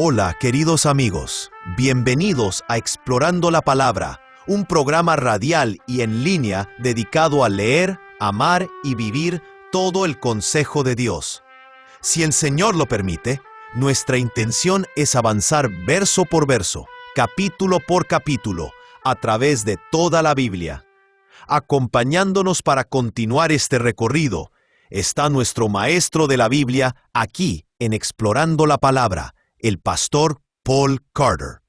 Hola, queridos amigos. Bienvenidos a Explorando la Palabra, un programa radial y en línea dedicado a leer, amar y vivir todo el consejo de Dios. Si el Señor lo permite, nuestra intención es avanzar verso por verso, capítulo por capítulo, a través de toda la Biblia. Acompañándonos para continuar este recorrido, está nuestro maestro de la Biblia aquí en Explorando la Palabra, el pastor Paul Carter.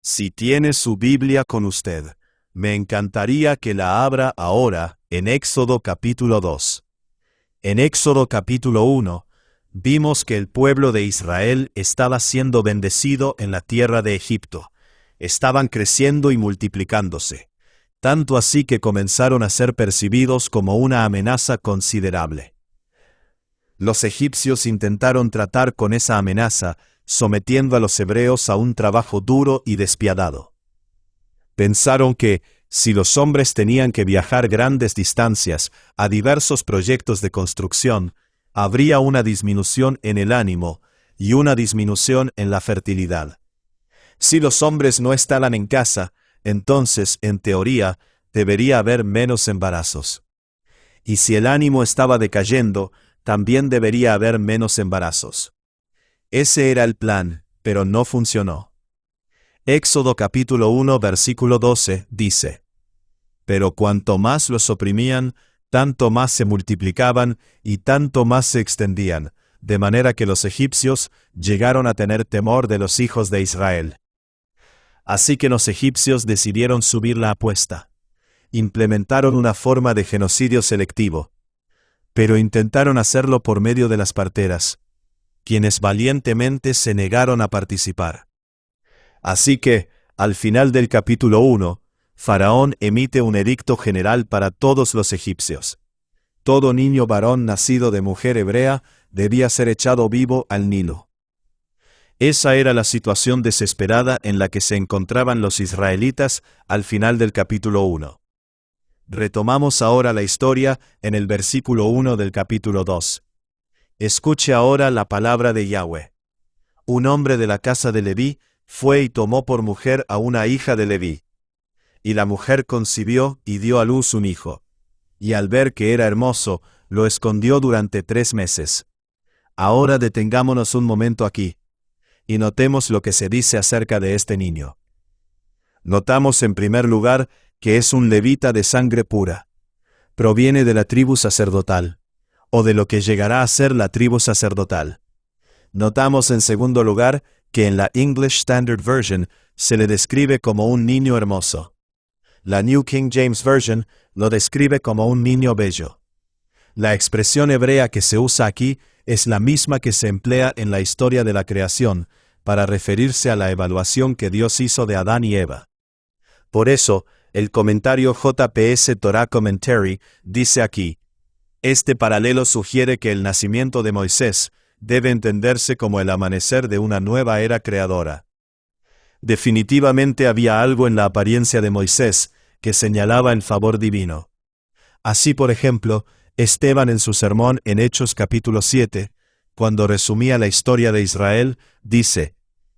Si tiene su Biblia con usted, me encantaría que la abra ahora en Éxodo capítulo 2. En Éxodo capítulo 1, vimos que el pueblo de Israel estaba siendo bendecido en la tierra de Egipto. Estaban creciendo y multiplicándose, tanto así que comenzaron a ser percibidos como una amenaza considerable. Los egipcios intentaron tratar con esa amenaza, sometiendo a los hebreos a un trabajo duro y despiadado. Pensaron que, si los hombres tenían que viajar grandes distancias a diversos proyectos de construcción, habría una disminución en el ánimo y una disminución en la fertilidad. Si los hombres no estaban en casa, entonces, en teoría, debería haber menos embarazos. Y si el ánimo estaba decayendo, también debería haber menos embarazos. Ese era el plan, pero no funcionó. Éxodo capítulo 1 versículo 12 dice: Pero cuanto más los oprimían, tanto más se multiplicaban y tanto más se extendían, de manera que los egipcios llegaron a tener temor de los hijos de Israel. Así que los egipcios decidieron subir la apuesta. Implementaron una forma de genocidio selectivo, pero intentaron hacerlo por medio de las parteras, quienes valientemente se negaron a participar. Así que, al final del capítulo 1, Faraón emite un edicto general para todos los egipcios. Todo niño varón nacido de mujer hebrea debía ser echado vivo al Nilo. Esa era la situación desesperada en la que se encontraban los israelitas al final del capítulo 1. Retomamos ahora la historia en el versículo 1 del capítulo 2. Escuche ahora la palabra de Yahweh. Un hombre de la casa de Leví fue y tomó por mujer a una hija de Leví. Y la mujer concibió y dio a luz un hijo. Y al ver que era hermoso, lo escondió durante 3 meses. Ahora detengámonos un momento aquí, y notemos lo que se dice acerca de este niño. Notamos en primer lugar que es un levita de sangre pura. Proviene de la tribu sacerdotal, o de lo que llegará a ser la tribu sacerdotal. Notamos en segundo lugar que en la English Standard Version se le describe como un niño hermoso. La New King James Version lo describe como un niño bello. La expresión hebrea que se usa aquí es la misma que se emplea en la historia de la creación para referirse a la evaluación que Dios hizo de Adán y Eva. Por eso, el comentario JPS Torah Commentary dice aquí: este paralelo sugiere que el nacimiento de Moisés debe entenderse como el amanecer de una nueva era creadora. Definitivamente había algo en la apariencia de Moisés que señalaba el favor divino. Así, por ejemplo, Esteban en su sermón en Hechos capítulo 7, cuando resumía la historia de Israel, dice: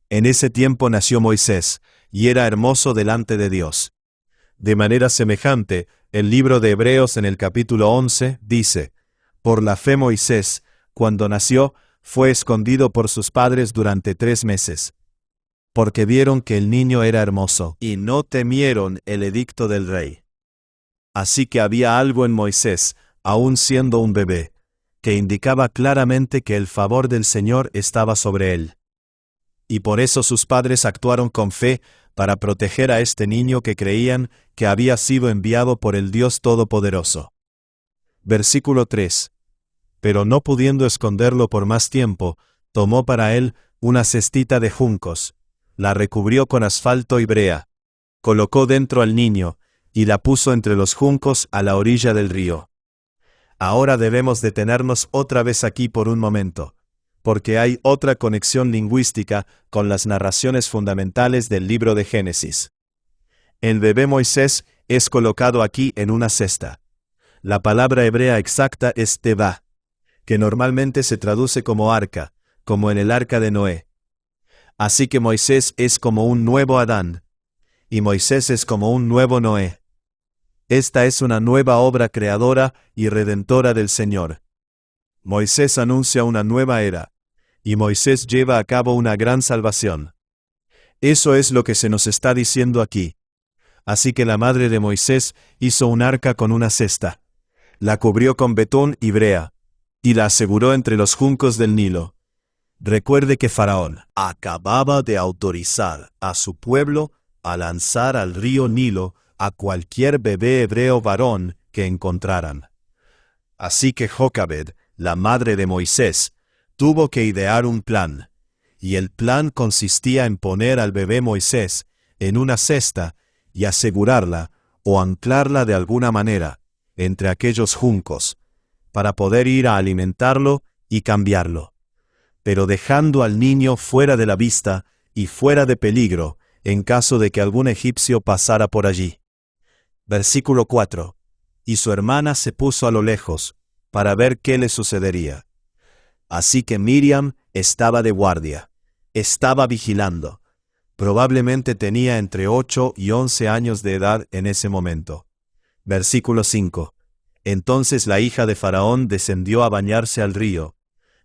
En ese tiempo nació Moisés, y era hermoso delante de Dios. De manera semejante, el libro de Hebreos en el capítulo 11 dice: Por la fe Moisés, cuando nació, fue escondido por sus padres durante 3 meses. Porque vieron que el niño era hermoso, y no temieron el edicto del rey. Así que había algo en Moisés, aun siendo un bebé, que indicaba claramente que el favor del Señor estaba sobre él. Y por eso sus padres actuaron con fe para proteger a este niño que creían que había sido enviado por el Dios Todopoderoso. Versículo 3. Pero no pudiendo esconderlo por más tiempo, tomó para él una cestita de juncos, la recubrió con asfalto y brea, colocó dentro al niño, y la puso entre los juncos a la orilla del río. Ahora debemos detenernos otra vez aquí por un momento, porque hay otra conexión lingüística con las narraciones fundamentales del libro de Génesis. El bebé Moisés es colocado aquí en una cesta. La palabra hebrea exacta es tevá, que normalmente se traduce como arca, como en el arca de Noé. Así que Moisés es como un nuevo Adán, y Moisés es como un nuevo Noé. Esta es una nueva obra creadora y redentora del Señor. Moisés anuncia una nueva era, y Moisés lleva a cabo una gran salvación. Eso es lo que se nos está diciendo aquí. Así que la madre de Moisés hizo un arca con una cesta, la cubrió con betún y brea, y la aseguró entre los juncos del Nilo. Recuerde que Faraón acababa de autorizar a su pueblo a lanzar al río Nilo a cualquier bebé hebreo varón que encontraran. Así que Jocabed, la madre de Moisés, tuvo que idear un plan, y el plan consistía en poner al bebé Moisés en una cesta y asegurarla o anclarla de alguna manera entre aquellos juncos, para poder ir a alimentarlo y cambiarlo, pero dejando al niño fuera de la vista y fuera de peligro en caso de que algún egipcio pasara por allí. Versículo 4. Y su hermana se puso a lo lejos, para ver qué le sucedería. Así que Miriam estaba de guardia, estaba vigilando. Probablemente tenía entre 8 y 11 años de edad en ese momento. Versículo 5. Entonces la hija de Faraón descendió a bañarse al río,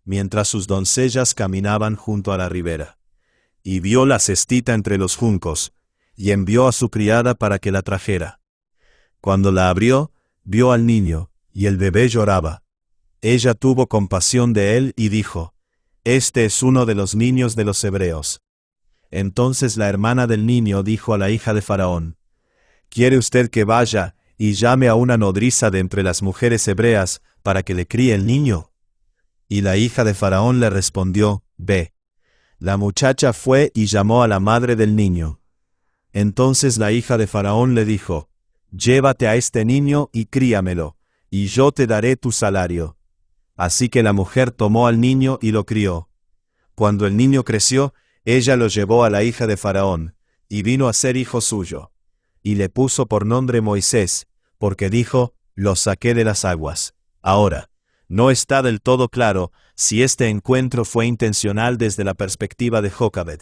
mientras sus doncellas caminaban junto a la ribera. Y vio la cestita entre los juncos, y envió a su criada para que la trajera. Cuando la abrió, vio al niño, y el bebé lloraba. Ella tuvo compasión de él y dijo: «Este es uno de los niños de los hebreos». Entonces la hermana del niño dijo a la hija de Faraón: «¿Quiere usted que vaya y llame a una nodriza de entre las mujeres hebreas para que le críe el niño?» Y la hija de Faraón le respondió: «Ve». La muchacha fue y llamó a la madre del niño. Entonces la hija de Faraón le dijo: «Llévate a este niño y críamelo, y yo te daré tu salario». Así que la mujer tomó al niño y lo crió. Cuando el niño creció, ella lo llevó a la hija de Faraón, y vino a ser hijo suyo. Y le puso por nombre Moisés, porque dijo: «Lo saqué de las aguas». Ahora, no está del todo claro si este encuentro fue intencional desde la perspectiva de Jocabed,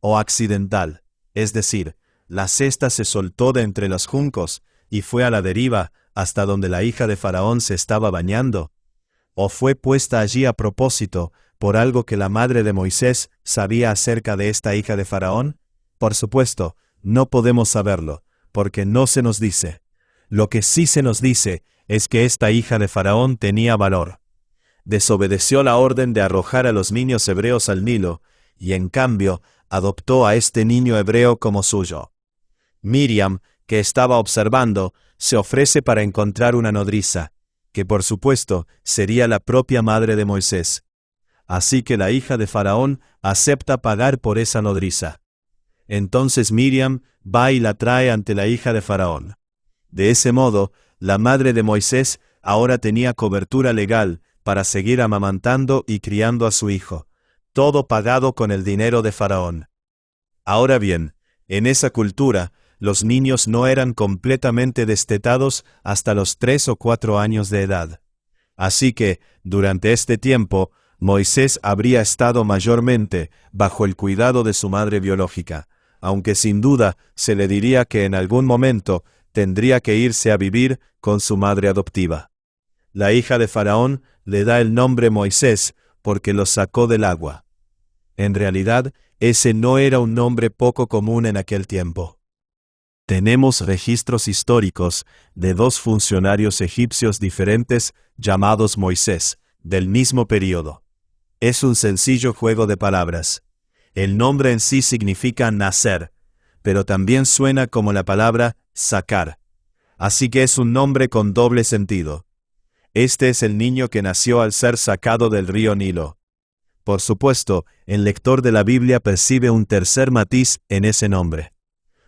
o accidental, es decir, la cesta se soltó de entre los juncos y fue a la deriva hasta donde la hija de Faraón se estaba bañando, o fue puesta allí a propósito por algo que la madre de Moisés sabía acerca de esta hija de Faraón. Por supuesto, no podemos saberlo, porque no se nos dice. Lo que sí se nos dice es que esta hija de Faraón tenía valor. Desobedeció la orden de arrojar a los niños hebreos al Nilo, y en cambio adoptó a este niño hebreo como suyo. Miriam, que estaba observando, se ofrece para encontrar una nodriza, que por supuesto sería la propia madre de Moisés. Así que la hija de Faraón acepta pagar por esa nodriza. Entonces Miriam va y la trae ante la hija de Faraón. De ese modo, la madre de Moisés ahora tenía cobertura legal para seguir amamantando y criando a su hijo, todo pagado con el dinero de Faraón. Ahora bien, en esa cultura, los niños no eran completamente destetados hasta los 3 o 4 años de edad. Así que, durante este tiempo, Moisés habría estado mayormente bajo el cuidado de su madre biológica, aunque sin duda se le diría que en algún momento tendría que irse a vivir con su madre adoptiva. La hija de Faraón le da el nombre Moisés porque lo sacó del agua. En realidad, ese no era un nombre poco común en aquel tiempo. Tenemos registros históricos de 2 funcionarios egipcios diferentes llamados Moisés, del mismo período. Es un sencillo juego de palabras. El nombre en sí significa nacer, pero también suena como la palabra sacar. Así que es un nombre con doble sentido. Este es el niño que nació al ser sacado del río Nilo. Por supuesto, el lector de la Biblia percibe un tercer matiz en ese nombre,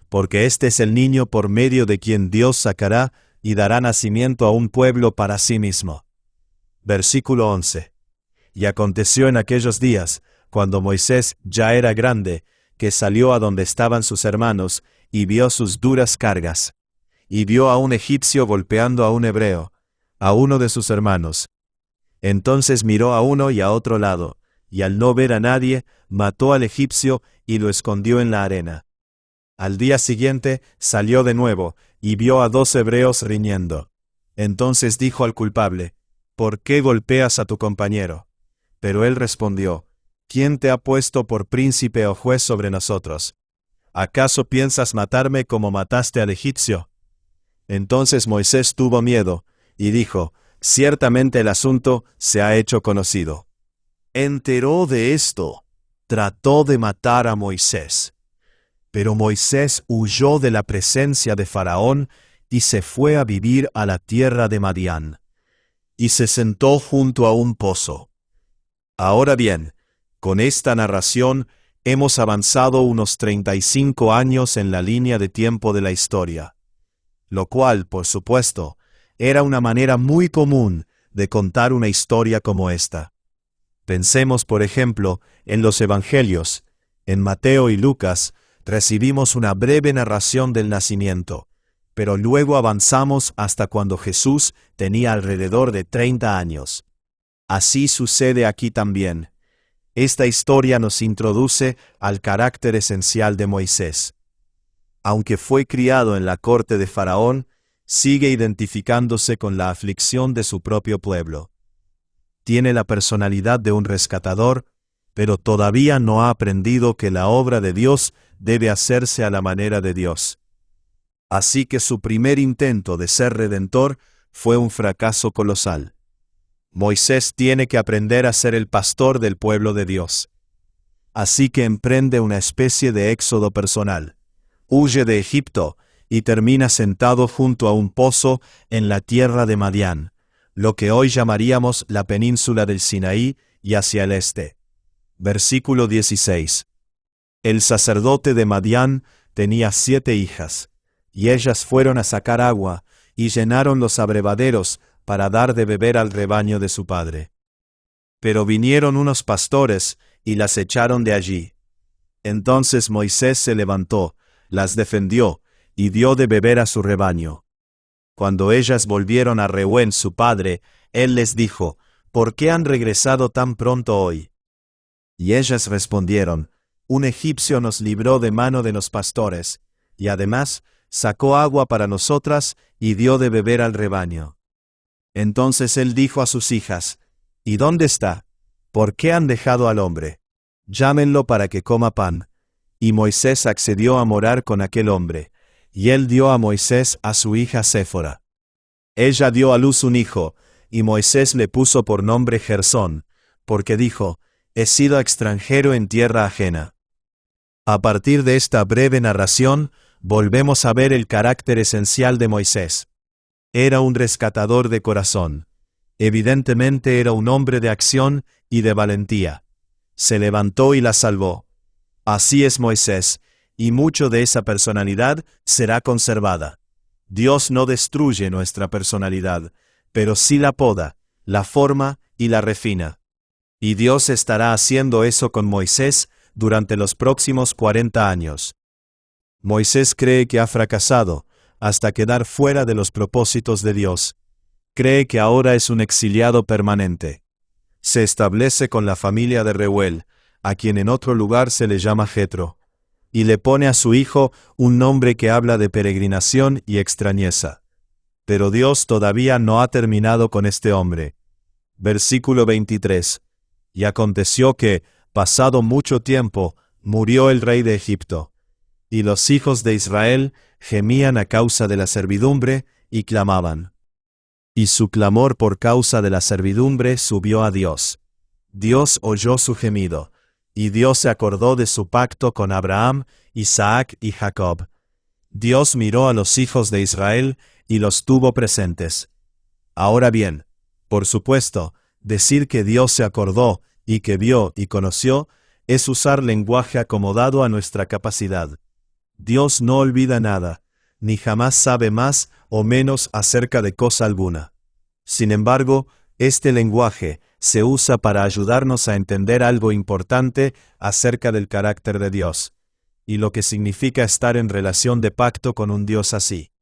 porque este es el niño por medio de quien Dios sacará y dará nacimiento a un pueblo para sí mismo. Versículo 11. Y aconteció en aquellos días, cuando Moisés ya era grande, que salió a donde estaban sus hermanos, y vio sus duras cargas. Y vio a un egipcio golpeando a un hebreo, a uno de sus hermanos. Entonces miró a uno y a otro lado, y al no ver a nadie, mató al egipcio y lo escondió en la arena. Al día siguiente salió de nuevo, y vio a 2 hebreos riñendo. Entonces dijo al culpable: ¿Por qué golpeas a tu compañero? Pero él respondió: ¿Quién te ha puesto por príncipe o juez sobre nosotros? ¿Acaso piensas matarme como mataste al egipcio? Entonces Moisés tuvo miedo, y dijo: Ciertamente el asunto se ha hecho conocido. Enteró de esto, trató de matar a Moisés. Pero Moisés huyó de la presencia de Faraón y se fue a vivir a la tierra de Madián. Y se sentó junto a un pozo. Ahora bien, con esta narración hemos avanzado unos 35 años en la línea de tiempo de la historia, lo cual, por supuesto, era una manera muy común de contar una historia como esta. Pensemos, por ejemplo, en los Evangelios. En Mateo y Lucas recibimos una breve narración del nacimiento, pero luego avanzamos hasta cuando Jesús tenía alrededor de 30 años. Así sucede aquí también. Esta historia nos introduce al carácter esencial de Moisés. Aunque fue criado en la corte de Faraón, sigue identificándose con la aflicción de su propio pueblo. Tiene la personalidad de un rescatador, pero todavía no ha aprendido que la obra de Dios debe hacerse a la manera de Dios. Así que su primer intento de ser redentor fue un fracaso colosal. Moisés tiene que aprender a ser el pastor del pueblo de Dios. Así que emprende una especie de éxodo personal. Huye de Egipto y termina sentado junto a un pozo en la tierra de Madián, lo que hoy llamaríamos la península del Sinaí y hacia el este. Versículo 16. El sacerdote de Madián tenía 7 hijas, y ellas fueron a sacar agua y llenaron los abrevaderos para dar de beber al rebaño de su padre. Pero vinieron unos pastores y las echaron de allí. Entonces Moisés se levantó, las defendió y dio de beber a su rebaño. Cuando ellas volvieron a Reuén su padre, él les dijo: ¿Por qué han regresado tan pronto hoy? Y ellas respondieron: Un egipcio nos libró de mano de los pastores, y además sacó agua para nosotras y dio de beber al rebaño. Entonces él dijo a sus hijas: ¿Y dónde está? ¿Por qué han dejado al hombre? Llámenlo para que coma pan. Y Moisés accedió a morar con aquel hombre, y él dio a Moisés a su hija Séfora. Ella dio a luz un hijo, y Moisés le puso por nombre Gersón, porque dijo: He sido extranjero en tierra ajena. A partir de esta breve narración, volvemos a ver el carácter esencial de Moisés. Era un rescatador de corazón. Evidentemente era un hombre de acción y de valentía. Se levantó y la salvó. Así es Moisés, y mucho de esa personalidad será conservada. Dios no destruye nuestra personalidad, pero sí la poda, la forma y la refina. Y Dios estará haciendo eso con Moisés durante los próximos 40 años. Moisés cree que ha fracasado, hasta quedar fuera de los propósitos de Dios. Cree que ahora es un exiliado permanente. Se establece con la familia de Reuel, a quien en otro lugar se le llama Jetro, y le pone a su hijo un nombre que habla de peregrinación y extrañeza. Pero Dios todavía no ha terminado con este hombre. Versículo 23. Y aconteció que, pasado mucho tiempo, murió el rey de Egipto. Y los hijos de Israel gemían a causa de la servidumbre y clamaban. Y su clamor por causa de la servidumbre subió a Dios. Dios oyó su gemido, y Dios se acordó de su pacto con Abraham, Isaac y Jacob. Dios miró a los hijos de Israel y los tuvo presentes. Ahora bien, por supuesto, decir que Dios se acordó y que vio y conoció es usar lenguaje acomodado a nuestra capacidad. Dios no olvida nada, ni jamás sabe más o menos acerca de cosa alguna. Sin embargo, este lenguaje se usa para ayudarnos a entender algo importante acerca del carácter de Dios, y lo que significa estar en relación de pacto con un Dios así.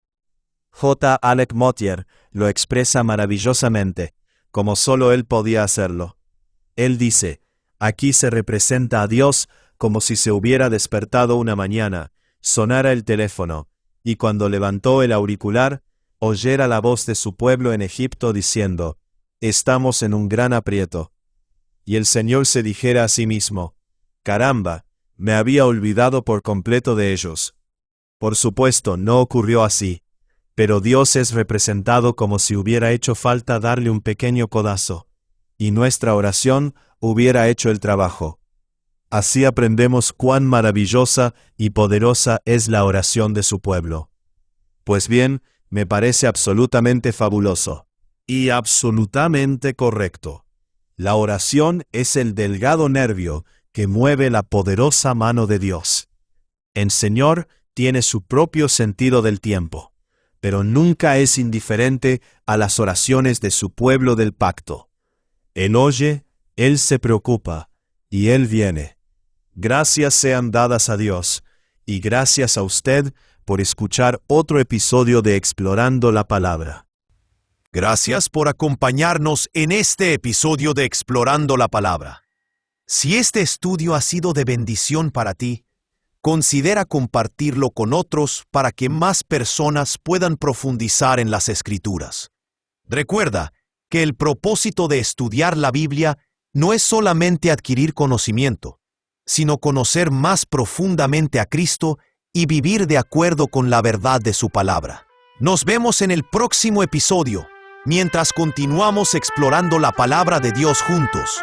J. Alec Motyer lo expresa maravillosamente, como solo él podía hacerlo. Él dice: Aquí se representa a Dios como si se hubiera despertado una mañana, sonara el teléfono, y cuando levantó el auricular, oyera la voz de su pueblo en Egipto diciendo, «Estamos en un gran aprieto». Y el Señor se dijera a sí mismo, «Caramba, me había olvidado por completo de ellos». Por supuesto, no ocurrió así, pero Dios es representado como si hubiera hecho falta darle un pequeño codazo, y nuestra oración hubiera hecho el trabajo. Así aprendemos cuán maravillosa y poderosa es la oración de su pueblo. Pues bien, me parece absolutamente fabuloso. Y absolutamente correcto. La oración es el delgado nervio que mueve la poderosa mano de Dios. El Señor tiene su propio sentido del tiempo, pero nunca es indiferente a las oraciones de su pueblo del pacto. Él oye, Él se preocupa, y Él viene. Gracias sean dadas a Dios, y gracias a usted por escuchar otro episodio de Explorando la Palabra. Gracias por acompañarnos en este episodio de Explorando la Palabra. Si este estudio ha sido de bendición para ti, considera compartirlo con otros para que más personas puedan profundizar en las Escrituras. Recuerda que el propósito de estudiar la Biblia no es solamente adquirir conocimiento, sino conocer más profundamente a Cristo y vivir de acuerdo con la verdad de su palabra. Nos vemos en el próximo episodio, mientras continuamos explorando la palabra de Dios juntos.